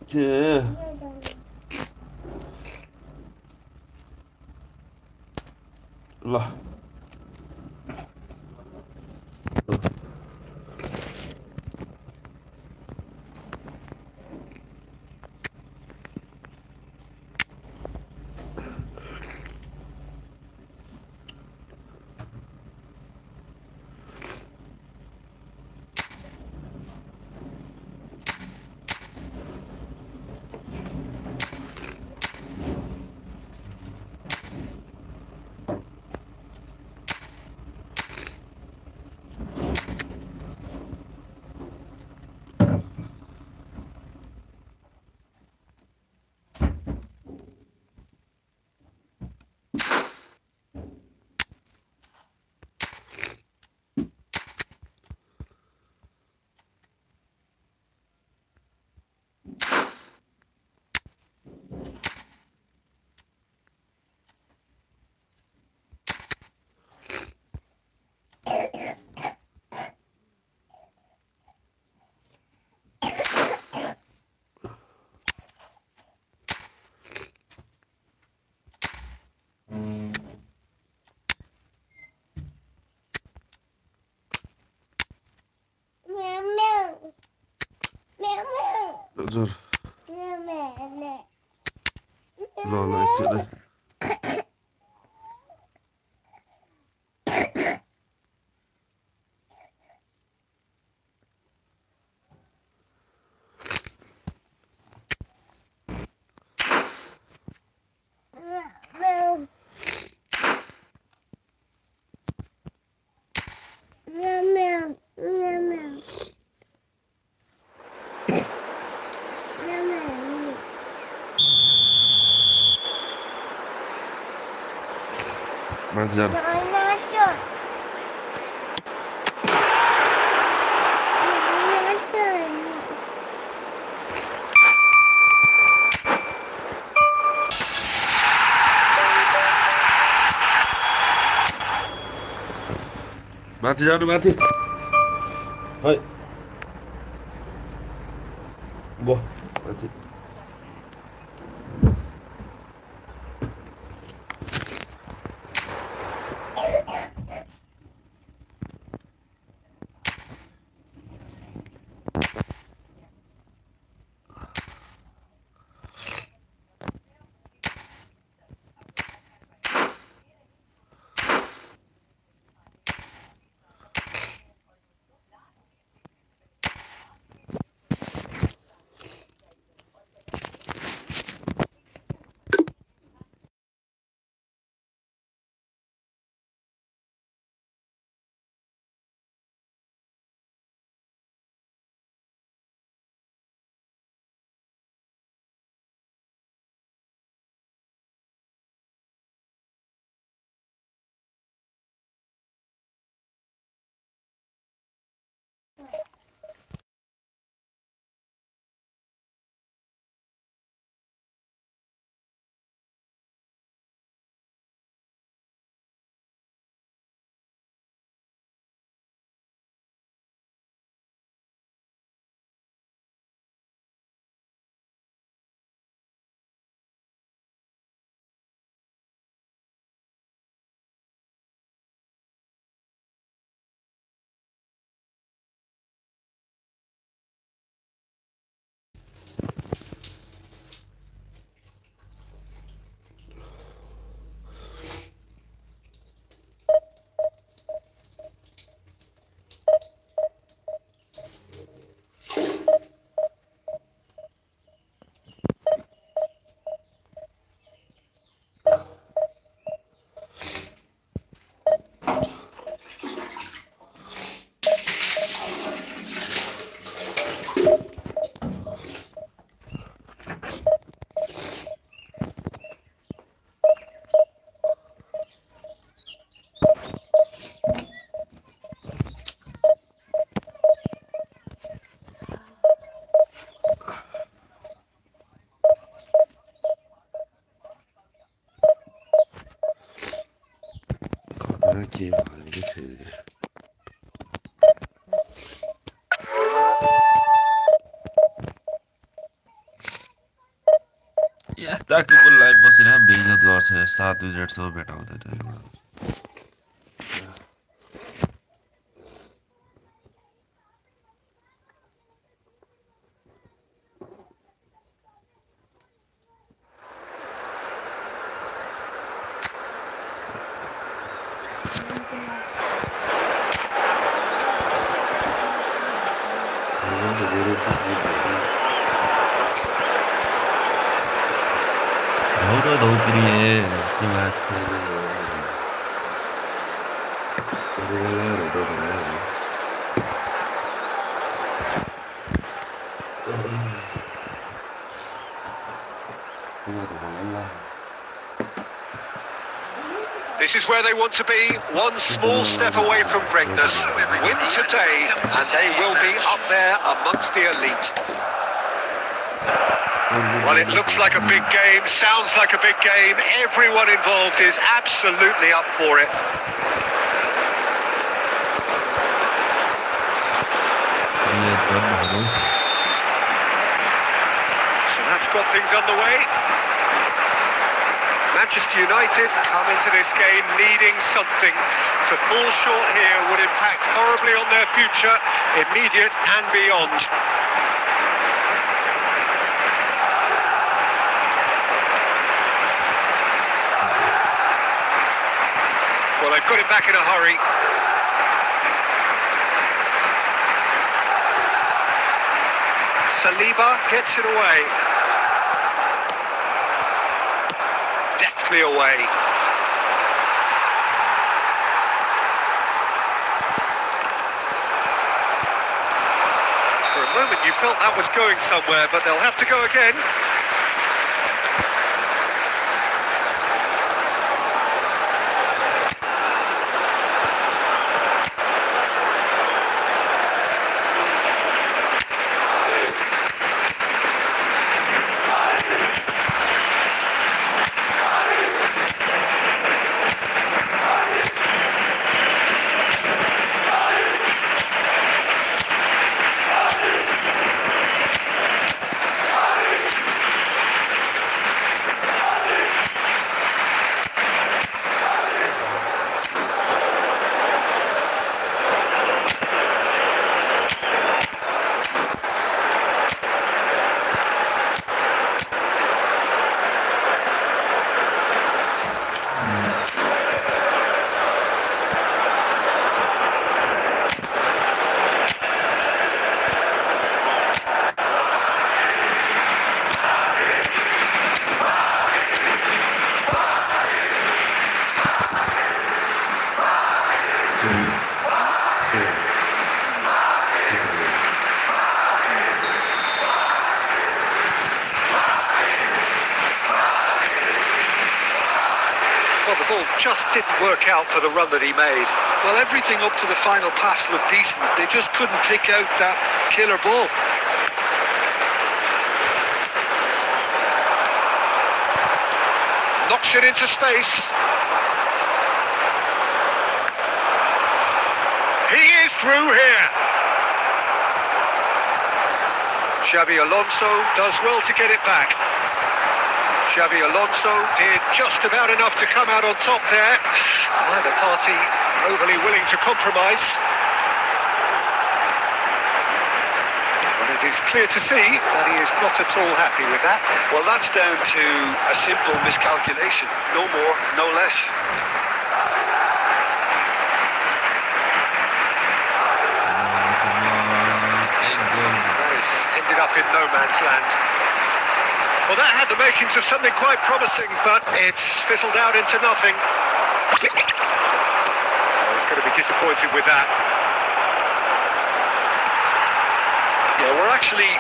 이제 일로와. Dur. Lola sit đây. Manzan. Mati jangan mati. Hai. Buah, mati. Corner game halinde seri. यताको live बसेर बेइज्जत गर्छ 7 मिनेटसम्म भेटाउँदैन एउटा धौर धौप्रिए के बात छैन This is where they want to be, one small step away from greatness. Win today, and they will be up there amongst the elite. Well, it looks like a big game, sounds like a big game. Everyone involved is absolutely up for it. So that's got things underway. Manchester United come into this game needing something. To fall short here would impact horribly on their future, immediate and beyond. Well, they've got it back in a hurry. Saliba gets it away. Deftly away. For a moment you felt that was going somewhere, but they'll have to go again. just didn't work out for the run that he made. Well, everything up to the final pass looked decent. They just couldn't pick out that killer ball. Knocks it into space. He is through here. Xabi Alonso does well to get it back. Xabi Alonso did just about enough to come out on top there. Neither party overly willing to compromise. But it is clear to see that he is not at all happy with that. Well, that's down to a simple miscalculation. No more, no less. Come on. Egg goals. That has ended up in no man's land. Well, that had the makings of something quite promising, but it's fizzled out into nothing. Oh, he's going to be disappointed with that. Yeah, we're actually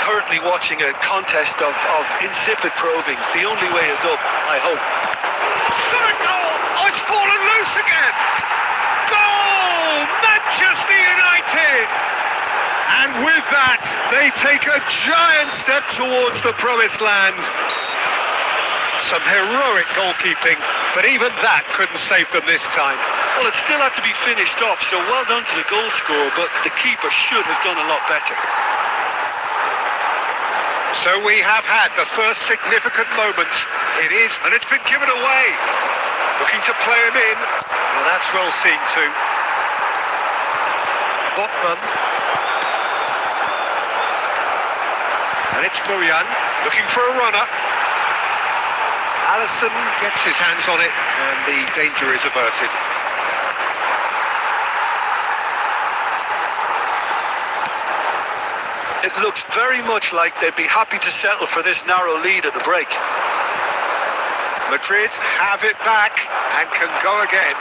currently watching a contest of insipid probing. The only way is up, I hope. Shot a goal! Oh, it's fallen loose again! Goal! Manchester United! And with that, they take a giant step towards the promised land. Some heroic goalkeeping, but even that couldn't save them this time. Well, it still had to be finished off, so well done to the goal scorer, but the keeper should have done a lot better. So we have had the first significant moment. It is, and it's been given away. Looking to play him in. Well, that's well seen too. Botman. And it's Murian looking for a runner. Allison gets his hands on it and the danger is averted. It looks very much like they'd be happy to settle for this narrow lead at the break. Madrid have it back and can go again.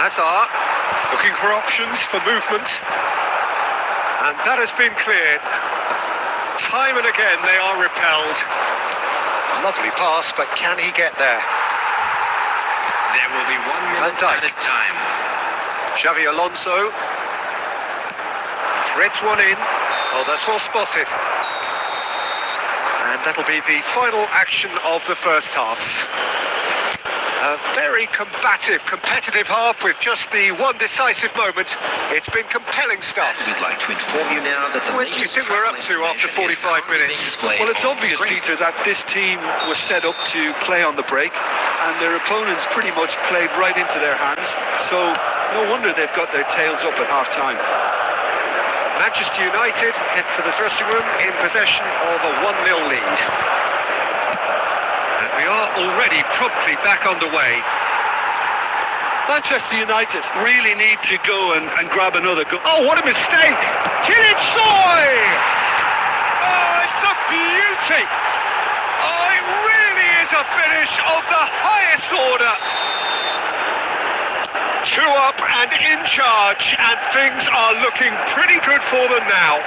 Hazard looking for options for movement. And that has been cleared. Time and again they are repelled. Lovely pass, but can he get there? There will be 1 minute at a time. Xabi Alonso threads one in. Oh, that's well spotted. And that'll be the final action of the first half. A very combative, competitive half with just the one decisive moment. It's been compelling stuff. We'd like to inform you now that the What do you think we're up to after 45 minutes? Well, it's obvious, Peter, that this team was set up to play on the break, and their opponents pretty much played right into their hands. So no wonder they've got their tails up at half-time. Manchester United head for the dressing room in possession of a 1-0 lead. And we are already promptly back underway. Manchester United really need to go and grab another goal. Oh, what a mistake! Kylian Soy! Oh, it's a beauty! Oh, it really is a finish of the highest order. 2 up and in charge, and things are looking pretty good for them now.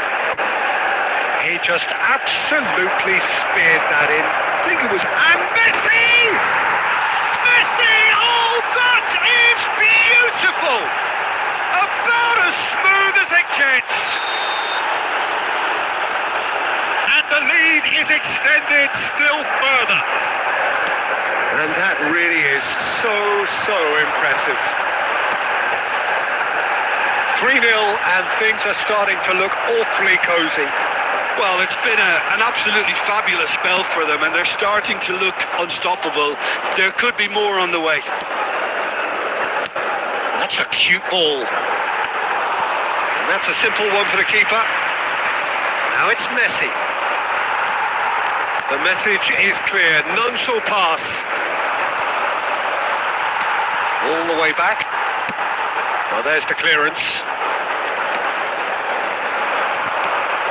He just absolutely speared that in. I think it was... And Messi! Messi! Oh, that is beautiful! About as smooth as it gets. And the lead is extended still further. And that really is so impressive. 3-0 and things are starting to look awfully cosy. Well, it's been an absolutely fabulous spell for them, and they're starting to look unstoppable. There could be more on the way. That's a cute ball. And that's a simple one for the keeper. Now it's Messi. The message is clear. None shall pass. All the way back. Well, there's the clearance.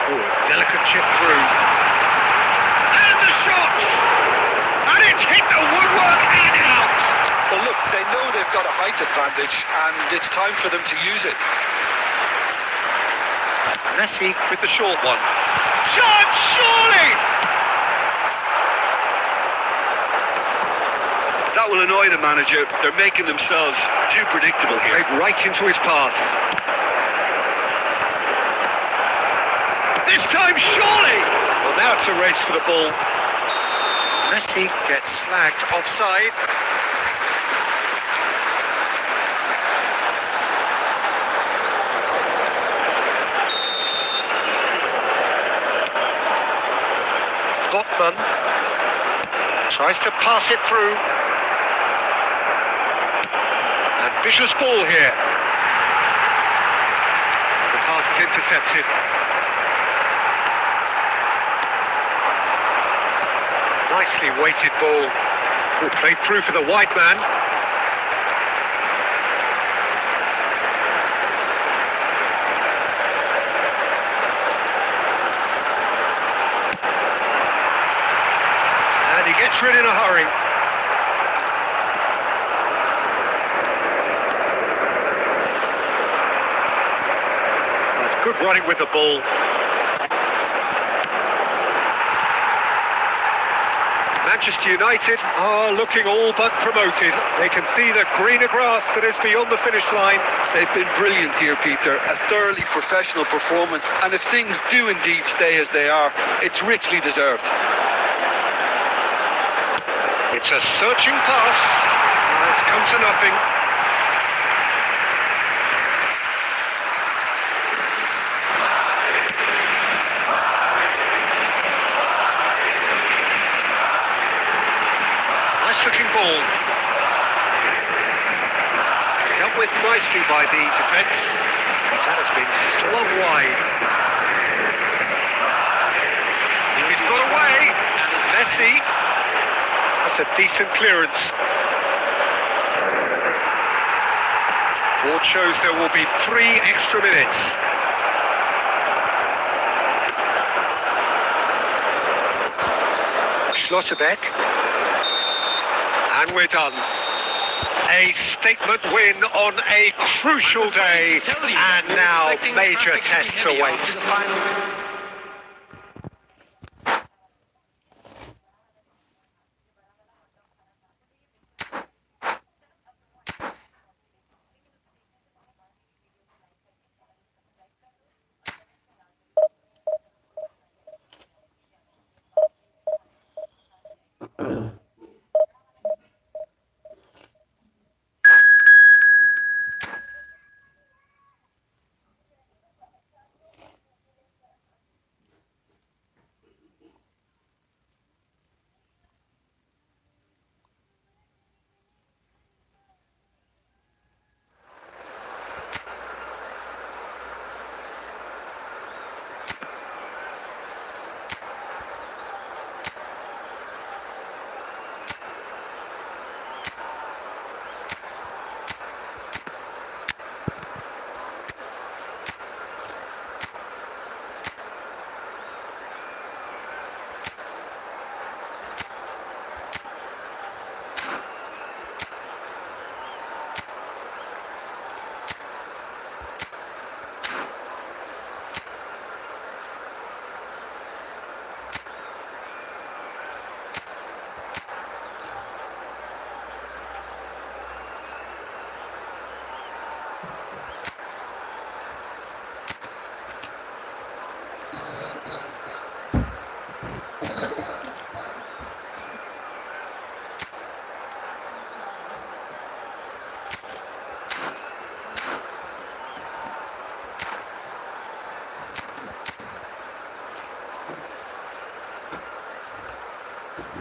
Ooh, a delicate chip through. And the shot! And it's hit the woodwork and out! Well, look, they know they've got a height advantage, and it's time for them to use it. Messi with the short one. Chance, surely! That will annoy the manager. They're making themselves too predictable here. Played right into his path. This time, surely! Well, now it's a race for the ball. Messi gets flagged offside. Botman tries to pass it through. Ambitious ball here. The pass is intercepted. Nicely weighted ball. Oh, played through for the wide man. And he gets rid in a hurry. That's good running with the ball. Manchester United are looking all but promoted. They can see the greener grass that is beyond the finish line. They've been brilliant here, Peter. A thoroughly professional performance. And if things do indeed stay as they are, it's richly deserved. It's a searching pass. It's come to nothing. Nice looking ball. Dealt with nicely by the defence. That has been slung wide. He's got away. Messi. That's a decent clearance. Board shows there will be 3 extra minutes. Schlotterbeck. And we're done. A statement win on a crucial day, and now major tests await.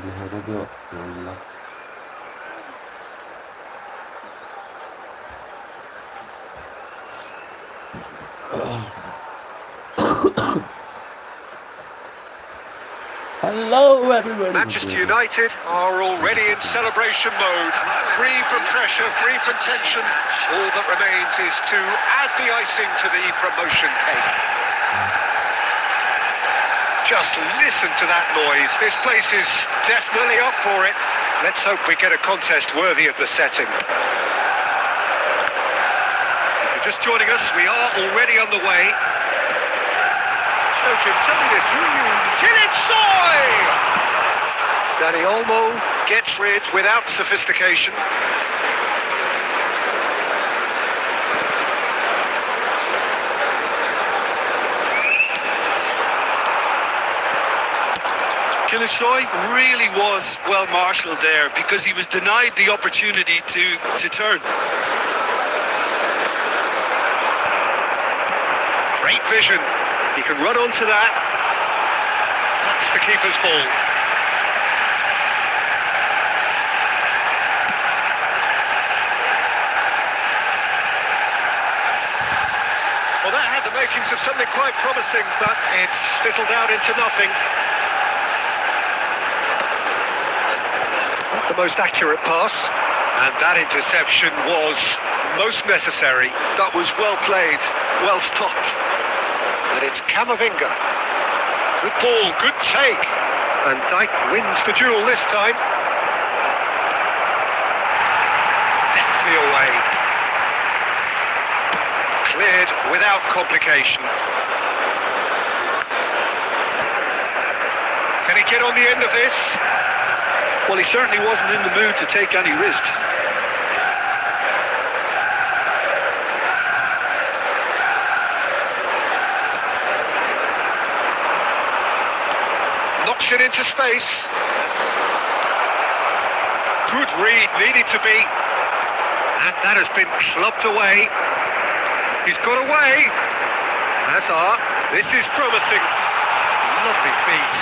الهدى ده يلا. Hello everybody. Manchester United are already in celebration mode. Free from pressure, free from tension. All that remains is to add the icing to the promotion cake. Just listen to that noise. This place is definitely up for it. Let's hope we get a contest worthy of the setting. If you're just joining us, we are already on the way. So Jim, tell me this. Kill it, soy! Dani Olmo gets rid without sophistication. Killichoy really was well marshalled there because he was denied the opportunity to turn. Great vision. He can run onto that. That's the keeper's ball. Well, that had the makings of something quite promising, but it's fizzled out into nothing. Not the most accurate pass, and that interception was most necessary. That was well played, well stopped. And it's Camavinga. Good ball, good take. And Dijk wins the duel this time. Deftly away. Cleared without complication. Can he get on the end of this? Well, he certainly wasn't in the mood to take any risks. Knocks it into space. Good read, needed to be. And that has been clubbed away. He's got away. Hazard, this is promising. Lovely feet.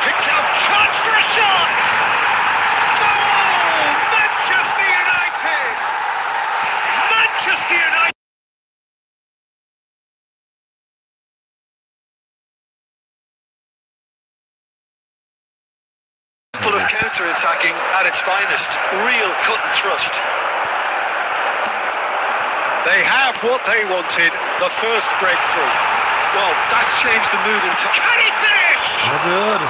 Picks out, chance for a shot! Goal! Manchester United! Manchester United! Full of counter-attacking at its finest. Real cut and thrust. They have what they wanted, the first breakthrough. Well, that's changed the mood entirely. Can he finish? Hadi.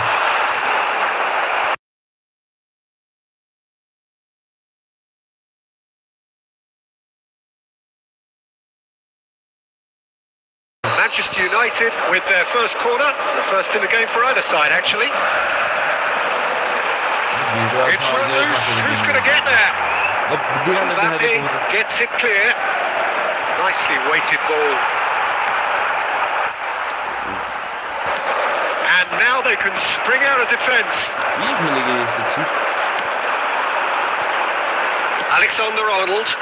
Manchester United with their first corner, the first in the game for either side actually. It's run loose, who's going to get there? Mbappe gets it clear. Nicely weighted ball. And now they can spring out of defence. Alexander-Arnold.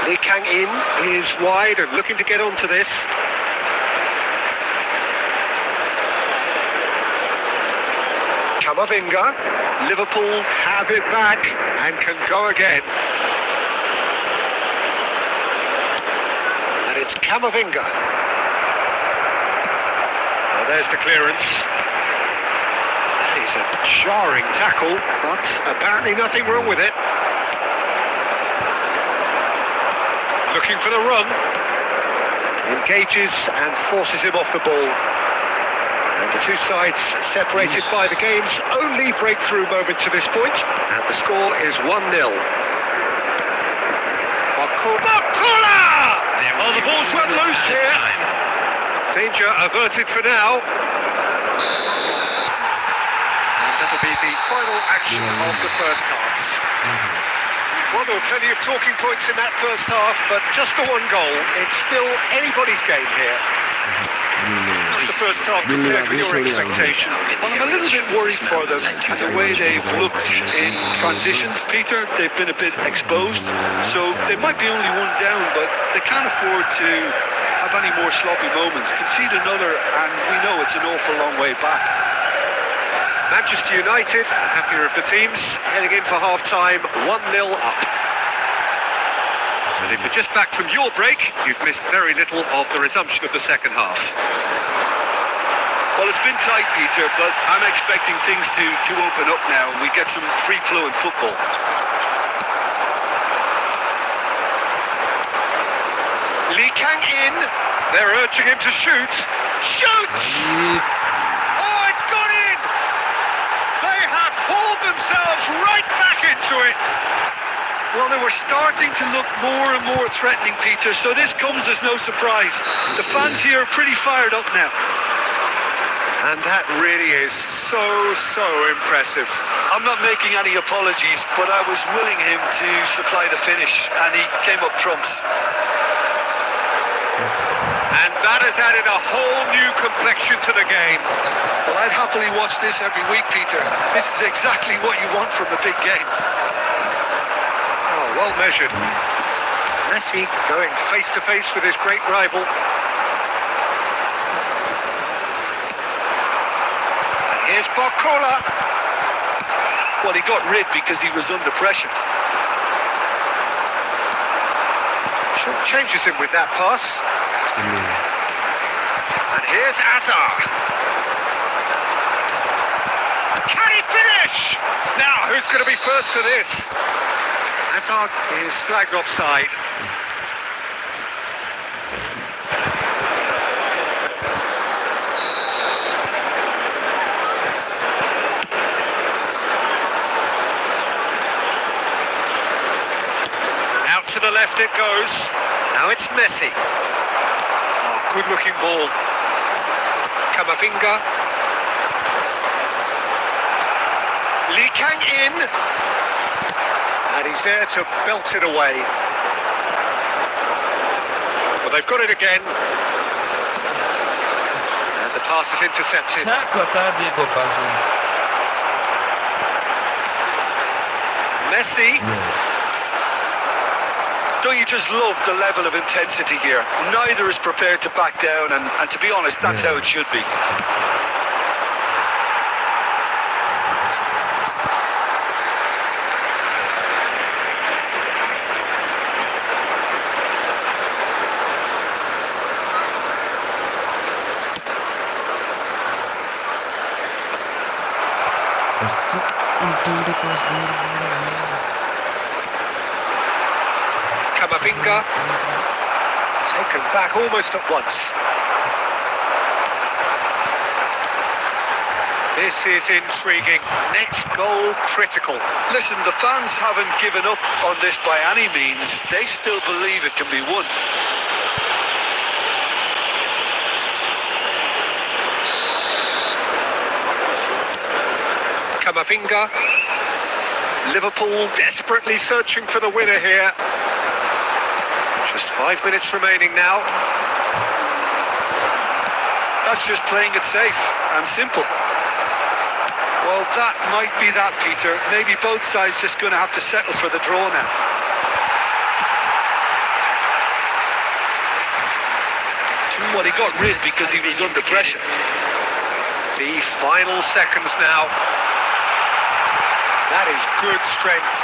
Lee Kang-in is wide and looking to get onto this. Camavinga. Liverpool have it back and can go again. And it's Camavinga. Well, there's the clearance. That is a jarring tackle, but apparently nothing wrong with it. Looking for the run. Engages and forces him off the ball. And the two sides separated by the game's only breakthrough moment to this point. And the score is 1-0. Bakula! Oh, the ball's run loose here. Danger averted for now. And that'll be the final action of the first half. Well, there were plenty of talking points in that first half, but just the one goal. It's still anybody's game here. How's the first half compared with your expectation? Well, I'm a little bit worried for them and the way they've looked in transitions, Peter. They've been a bit exposed, so they might be only one down, but they can't afford to have any more sloppy moments. Concede another, and we know it's an awful long way back. Manchester United, the happier of the teams, heading in for half-time, 1-0 up. And if you're just back from your break, you've missed very little of the resumption of the second half. Well, it's been tight, Peter, but I'm expecting things to open up now and we get some free-flowing football. Lee Kang-in, they're urging him to shoot. Shoots! Oh, it's gone in! They have hauled themselves right back into it. Well, they were starting to look more and more threatening, Peter, so this comes as no surprise. The fans here are pretty fired up now. And that really is so impressive. I'm not making any apologies, but I was willing him to supply the finish, and he came up trumps. And that has added a whole new complexion to the game. Well, I'd happily watch this every week, Peter. This is exactly what you want from a big game. Oh, well measured. Messi going face to face with his great rival. And here's Barcola. Well, he got rid because he was under pressure. Changes him with that pass. And here's Azar. Can he finish? Now, who's going to be first to this? Azar is flagged offside. Out to the left it goes. Now it's Messi. Oh, good-looking ball. Camavinga. Lee Kang in. And he's there to belt it away. Well, they've got it again. And the pass is intercepted. Messi. Don't you just love the level of intensity here? Neither is prepared to back down, and to be honest, that's how it should be. Camavinga. Taken back almost at once. This is intriguing. Next goal critical. Listen, the fans haven't given up on this by any means. They still believe it can be won. Camavinga. Liverpool desperately searching for the winner here. Just 5 minutes remaining now. That's just playing it safe and simple. Well, that might be that, Peter. Maybe both sides just going to have to settle for the draw now. Well, he got rid because he was under pressure. The final seconds now. That is good strength.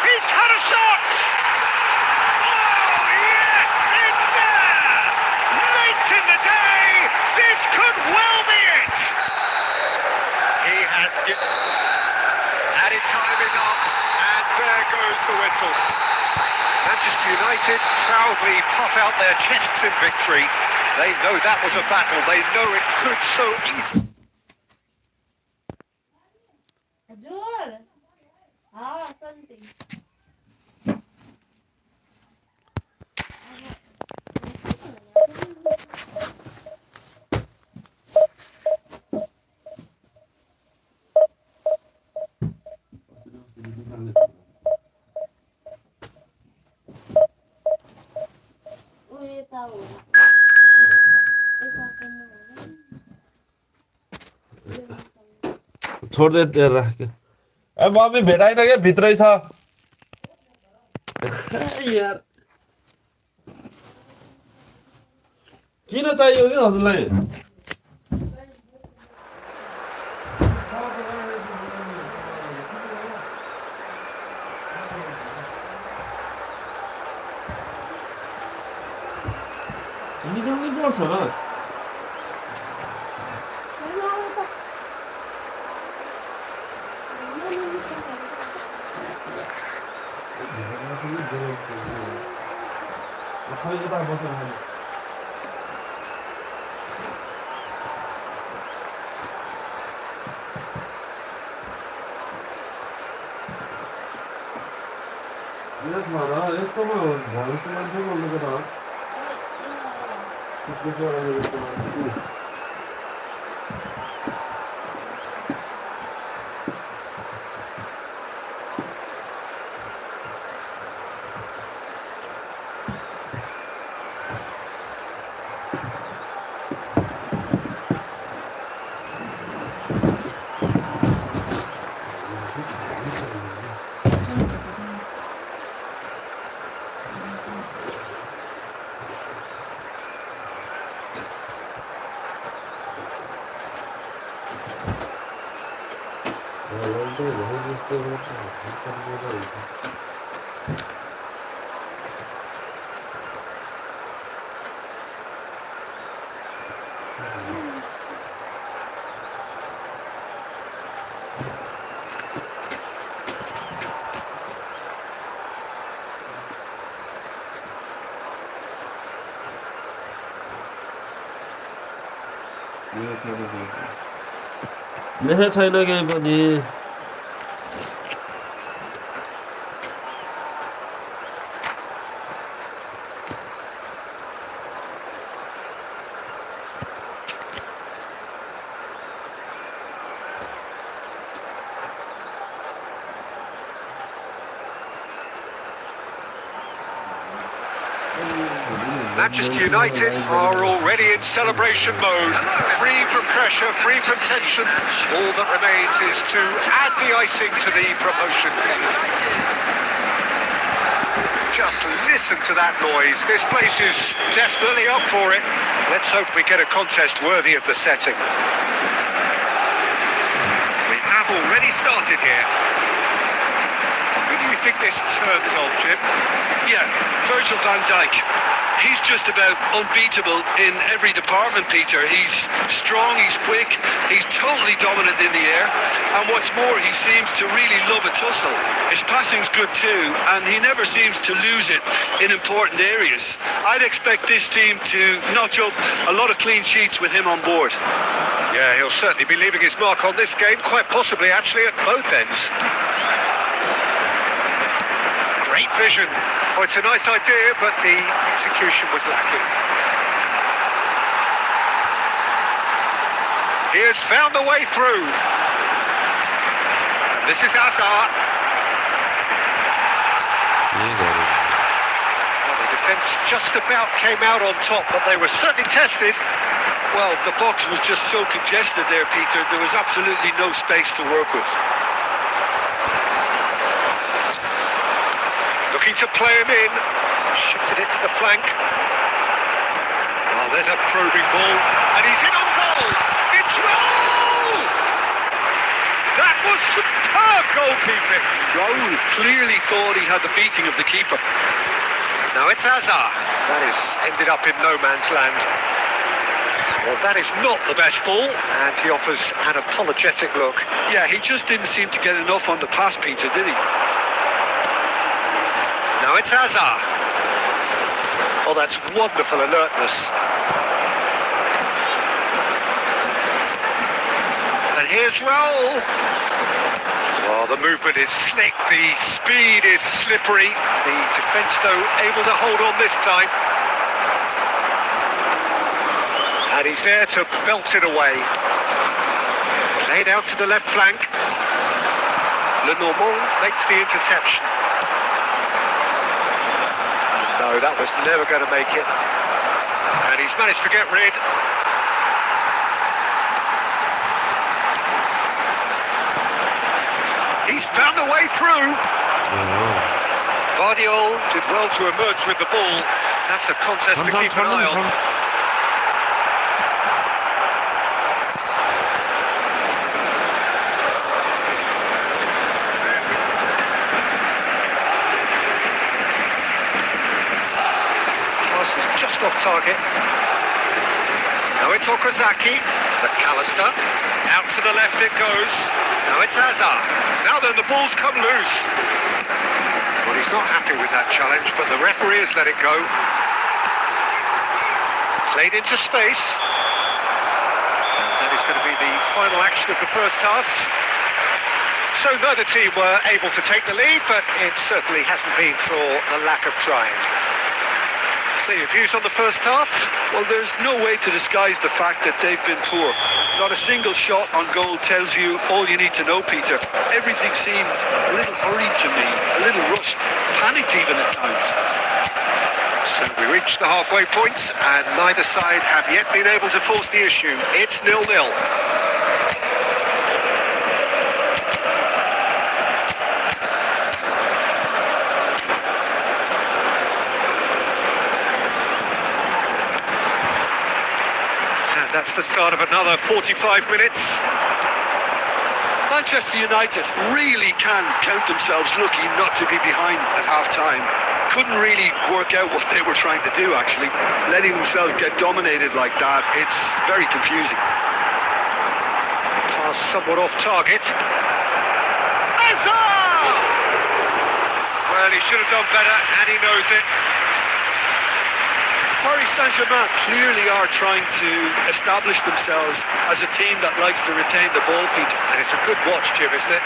He's had a shot! Oh, yes, it's there! Late in the day, this could well be it! He has added time is up, and there goes the whistle. Manchester United proudly puff out their chests in victory. They know that was a battle. They know it could so easily. छोड़ दे देर रह के अब वहां पे भेटा ही ना क्या भीतर ही था यार किन चाहियो कि हजुरलाई निकाल्नै पर्छ होला यस्तोमा भयो जस्तो मान्छे भन्नुको त 내 차이나게 해보니 Manchester United are already in celebration mode. Free from pressure, free from tension. All that remains is to add the icing to the promotion cake. Just listen to that noise. This place is definitely up for it. Let's hope we get a contest worthy of the setting. We have already started here. Who do you think this turns on, Jim? Yeah, Virgil van Dijk. He's just about unbeatable in every department, Peter. He's strong, he's quick, he's totally dominant in the air, and what's more, he seems to really love a tussle. His passing's good too, and he never seems to lose it in important areas. I'd expect this team to notch up a lot of clean sheets with him on board. Yeah, he'll certainly be leaving his mark on this game, quite possibly actually at both ends. Great vision. Oh, it's a nice idea, but the execution was lacking. He has found the way through. And this is Hazard. Well, the defence just about came out on top, but they were certainly tested. Well, the box was just so congested there, Peter. There was absolutely no space to work with. Looking to play him in. Shifted it to the flank. Well, there's a probing ball. And he's in on goal. It's Raul! That was superb goalkeeping. Raul clearly thought he had the beating of the keeper. Now it's Hazard. That is ended up in no man's land. Well, that is not the best ball. And he offers an apologetic look. Yeah, he just didn't seem to get enough on the pass, Peter, did he? Now it's Hazard. Oh, that's wonderful alertness. And here's Raul. Oh, the movement is slick, the speed is slippery. The defence, though, able to hold on this time. And he's there to belt it away. Played out to the left flank. Lenormand makes the interception. No, that was never going to make it. And he's managed to get rid. He's found a way through. Guardiola did well to emerge with the ball. That's a contest to keep an eye on. Just off target. Now it's Okazaki. McAllister. Out to the left it goes. Now it's Hazard. Now then, the ball's come loose. Well, he's not happy with that challenge, but the referee has let it go. Played into space. And that is going to be the final action of the first half. So neither team were able to take the lead, but it certainly hasn't been for the lack of trying. So your views on the first half? Well, there's no way to disguise the fact that they've been poor. Not a single shot on goal tells you all you need to know, Peter. Everything seems a little hurried to me, a little rushed, panicked even at times. So we reach the halfway point, and neither side have yet been able to force the issue. It's 0-0. That's the start of another 45 minutes. Manchester United really can count themselves lucky not to be behind at half-time. Couldn't really work out what they were trying to do, actually. Letting themselves get dominated like that, it's very confusing. Pass somewhat off target. Asa! Well, he should have done better, and he knows it. Paris Saint-Germain clearly are trying to establish themselves as a team that likes to retain the ball, Peter. And it's a good watch, Jim, isn't it?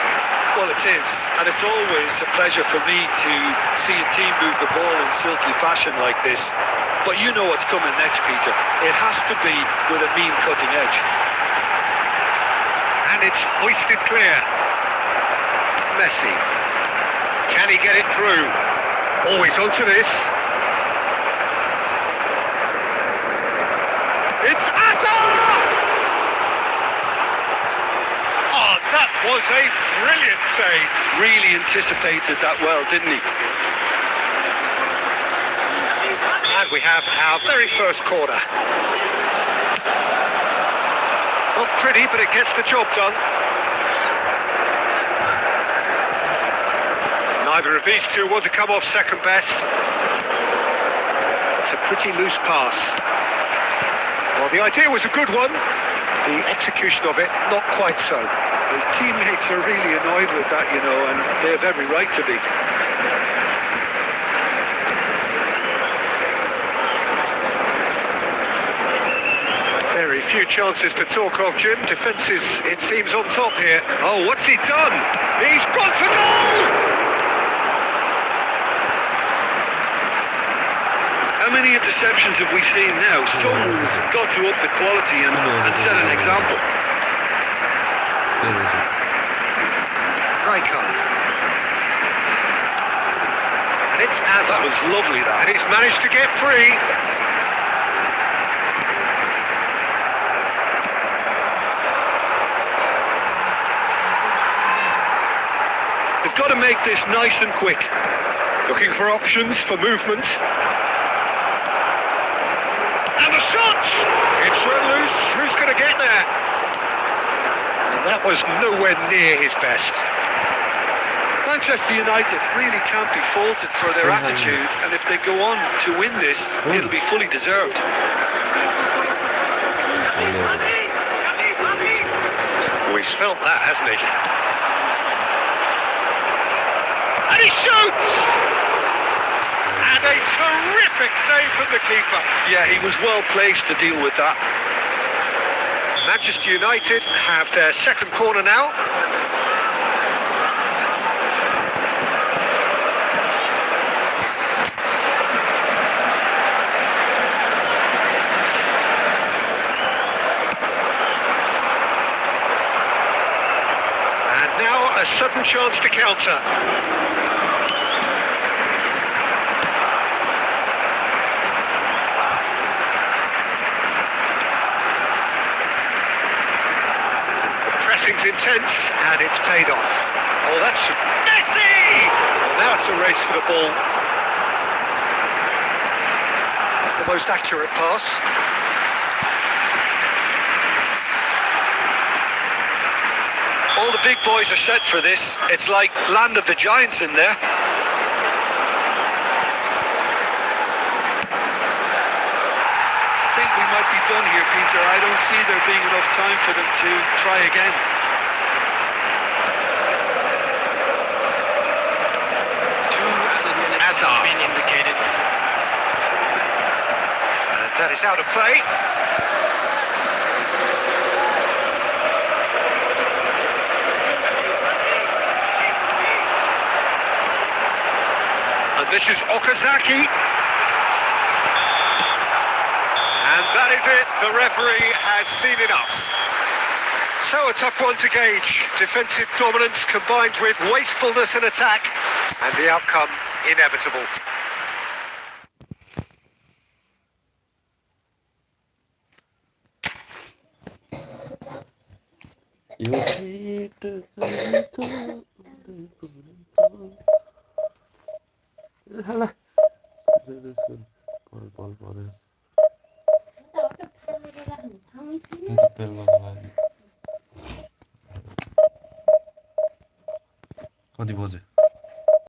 Well, it is, and it's always a pleasure for me to see a team move the ball in silky fashion like this. But you know what's coming next, Peter. It has to be with a mean cutting edge. And it's hoisted clear. Messi. Can he get it through? Always onto this. It's Asa! Oh, that was a brilliant save. Really anticipated that well, didn't he? And we have our very first corner. Not pretty, but it gets the job done. Neither of these two want to come off second best. It's a pretty loose pass. Well, the idea was a good one. The execution of it, not quite so. His teammates are really annoyed with that, you know, and they have every right to be. Very few chances to talk of, Jim. Defence is, it seems, on top here. Oh, what's he done? He's gone for goal! How many interceptions have we seen now? Someone's got to up the quality and set an example. Rijkaard. And it's Asa. That was lovely, that. And he's managed to get free. They've got to make this nice and quick. Looking for options for movement. And the shot! It's run loose. Who's going to get there? And that was nowhere near his best. Manchester United really can't be faulted for their attitude, and if they go on to win this, it'll be fully deserved. Oh, he's felt that, hasn't he? And he shoots! And a terrific save from the keeper. Yeah, he was well placed to deal with that. Manchester United have their second corner now. And now a sudden chance to counter. Pressing's intense, and it's paid off. Oh, that's Messi! Well, now it's a race for the ball. The most accurate pass. All the big boys are set for this. It's like Land of the Giants in there. I think we might be done here, Peter. I don't see there being enough time for them to try again. Hazard. Been indicated. And that is out of play. And this is Okazaki. is it? The referee has seen enough. So a tough one to gauge. Defensive dominance combined with wastefulness in attack, and the outcome inevitable. You take the Hala. Ball. कति बजे